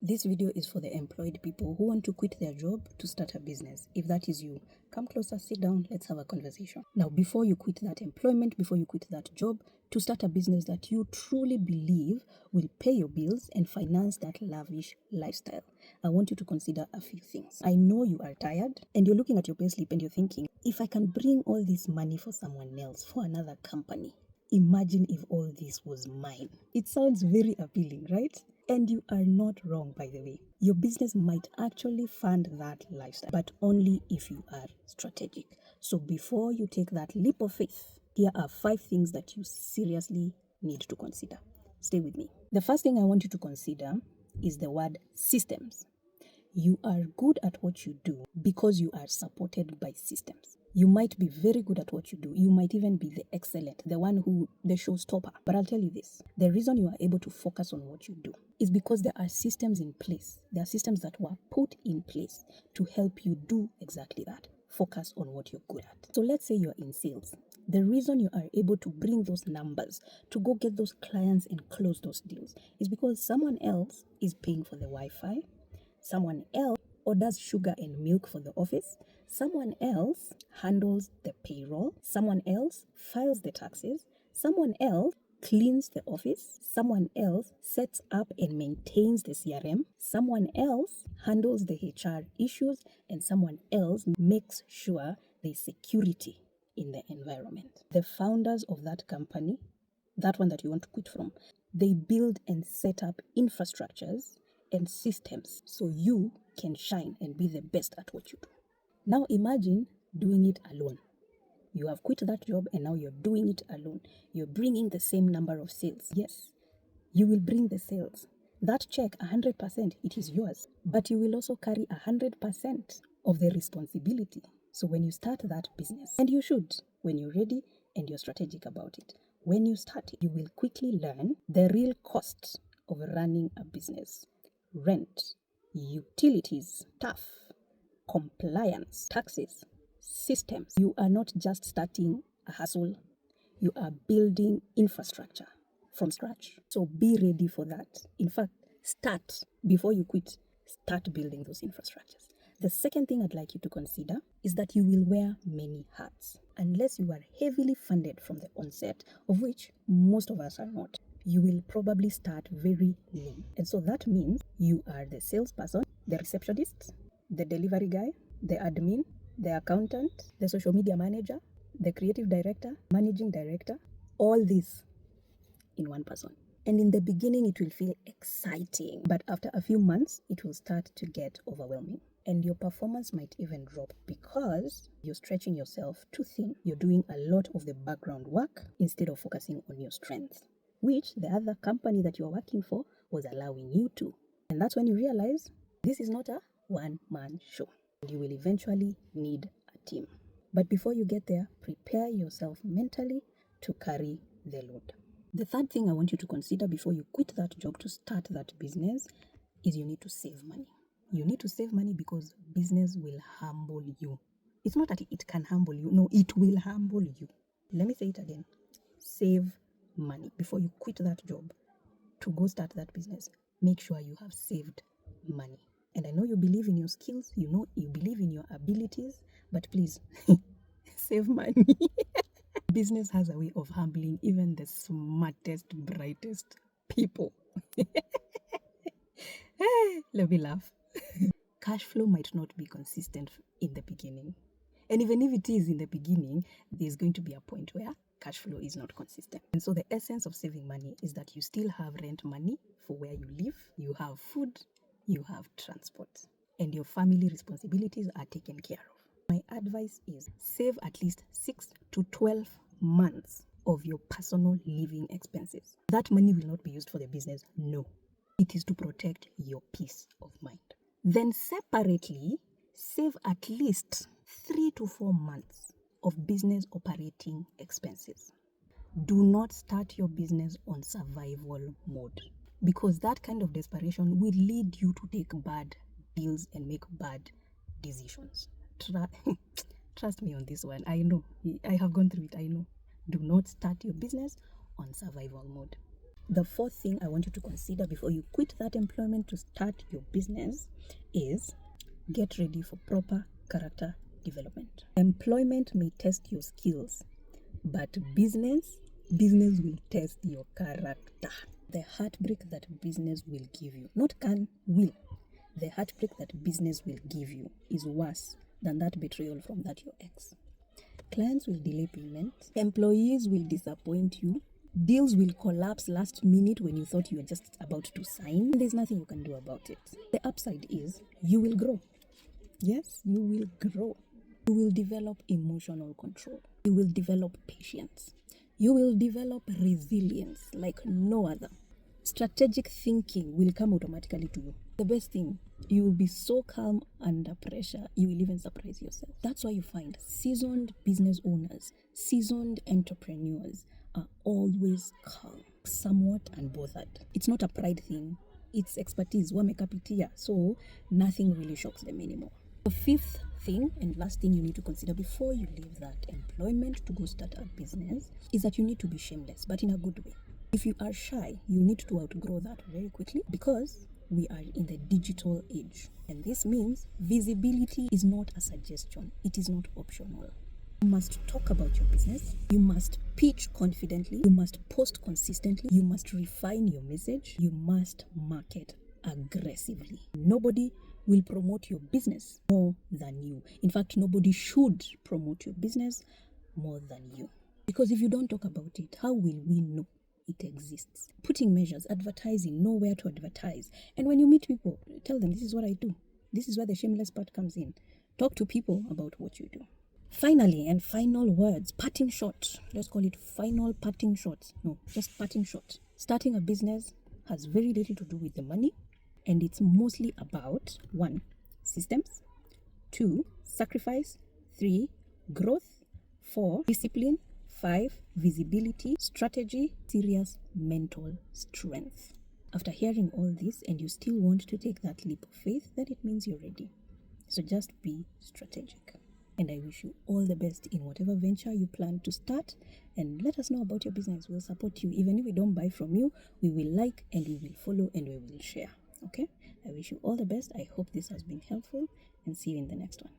This video is for the employed people who want to quit their job to start a business. If that is you, come closer, sit down, let's have a conversation. Now, before you quit that employment, before you quit that job, to start a business that you truly believe will pay your bills and finance that lavish lifestyle, I want you to consider a few things. I know you are tired and you're looking at your payslip and you're thinking, if I can bring all this money for someone else, for another company, imagine if all this was mine. It sounds very appealing, right? And you are not wrong, by the way. Your business might actually fund that lifestyle, but only if you are strategic. So before you take that leap of faith, here are 5 things that you seriously need to consider. Stay with me. The first thing I want you to consider is the word systems. You are good at what you do because you are supported by systems. You might be very good at what you do. You might even be the excellent, the one who, the showstopper. But I'll tell you this, the reason you are able to focus on what you do is because there are systems in place. There are systems that were put in place to help you do exactly that. Focus on what you're good at. So let's say you're in sales. The reason you are able to bring those numbers, to go get those clients and close those deals, is because someone else is paying for the Wi-Fi. Someone else orders sugar and milk for the office. Someone else handles the payroll. Someone else files the taxes. Someone else cleans the office. Someone else sets up and maintains the CRM. Someone else handles the HR issues. And someone else makes sure there's security in the environment. The founders of that company, that one that you want to quit from, they build and set up infrastructures and systems so you can shine and be the best at what you do. Now imagine doing it alone. You have quit that job and now you're doing it alone. You're bringing the same number of sales. Yes, you will bring the sales. That check, 100%, it is yours. But you will also carry 100% of the responsibility. So when you start that business, and you should, when you're ready and you're strategic about it, when you start it, you will quickly learn the real cost of running a business. Rent, utilities, staff, compliance, taxes, systems. You are not just starting a hustle, you are building infrastructure from scratch. So be ready for that. In fact, start before you quit. Start building those infrastructures. The second thing I'd like you to consider is that you will wear many hats. Unless you are heavily funded from the onset, of which most of us are not, you will probably start very lean. And so that means you are the salesperson, the receptionist, the delivery guy, the admin, the accountant, the social media manager, the creative director, managing director, all this in one person. And in the beginning, it will feel exciting, but after a few months, it will start to get overwhelming. And your performance might even drop because you're stretching yourself too thin. You're doing a lot of the background work instead of focusing on your strengths, which the other company that you're working for was allowing you to. And that's when you realize this is not a one-man show. You will eventually need a team. But before you get there, prepare yourself mentally to carry the load. The third thing I want you to consider before you quit that job to start that business is you need to save money. You need to save money because business will humble you. It's not that it can humble you. No, it will humble you. Let me say it again. Save money before you quit that job to go start that business. Make sure you have saved money. And I know you believe in your skills, you know you believe in your abilities, but please save money. Business has a way of humbling even the smartest, brightest people. Let me laugh. Cash flow might not be consistent in the beginning. And even if it is in the beginning, there's going to be a point where cash flow is not consistent. And so the essence of saving money is that you still have rent money for where you live, you have food, you have transport, and your family responsibilities are taken care of. My advice is save at least 6 to 12 months of your personal living expenses. That money will not be used for the business. No, it is to protect your peace of mind. Then separately, save at least 3 to 4 months of business operating expenses. Do not start your business on survival mode, because that kind of desperation will lead you to take bad deals and make bad decisions. Trust me on this one. I know. I have gone through it. I know. Do not start your business on survival mode. The fourth thing I want you to consider before you quit that employment to start your business is get ready for proper character development. Employment may test your skills, but business will test your character. The heartbreak that business will give you, not can, will. The heartbreak that business will give you is worse than that betrayal from that your ex. Clients will delay payment, employees will disappoint you, deals will collapse last minute when you thought you were just about to sign. There's nothing you can do about it. The upside is you will grow. Yes, you will grow. You will develop emotional control. You will develop patience. You will develop resilience like no other. Strategic thinking will come automatically to you. The best thing, you will be so calm under pressure, you will even surprise yourself. That's why you find seasoned business owners, seasoned entrepreneurs are always calm, somewhat unbothered. It's not a pride thing, it's expertise. Wamekapitia, so nothing really shocks them anymore. The fifth thing and last thing you need to consider before you leave that employment to go start a business is that you need to be shameless, but in a good way. If you are shy, you need to outgrow that very quickly because we are in the digital age. And this means visibility is not a suggestion. It is not optional. You must talk about your business. You must pitch confidently. You must post consistently. You must refine your message. You must market aggressively. Nobody will promote your business more than you. In fact, nobody should promote your business more than you. Because if you don't talk about it, how will we know it exists? Putting measures, advertising, know where to advertise. And when you meet people, tell them, this is what I do. This is where the shameless part comes in. Talk to people about what you do. Finally, and final words, parting shot. Let's call it final parting shots. No, just parting shot. Starting a business has very little to do with the money. And it's mostly about 1. Systems, 2. Sacrifice, 3. Growth, 4. Discipline, 5. Visibility, strategy, serious mental strength. After hearing all this and you still want to take that leap of faith, then it means you're ready. So just be strategic. And I wish you all the best in whatever venture you plan to start. And let us know about your business. We'll support you. Even if we don't buy from you, we will like and we will follow and we will share. Okay? I wish you all the best. I hope this has been helpful and see you in the next one.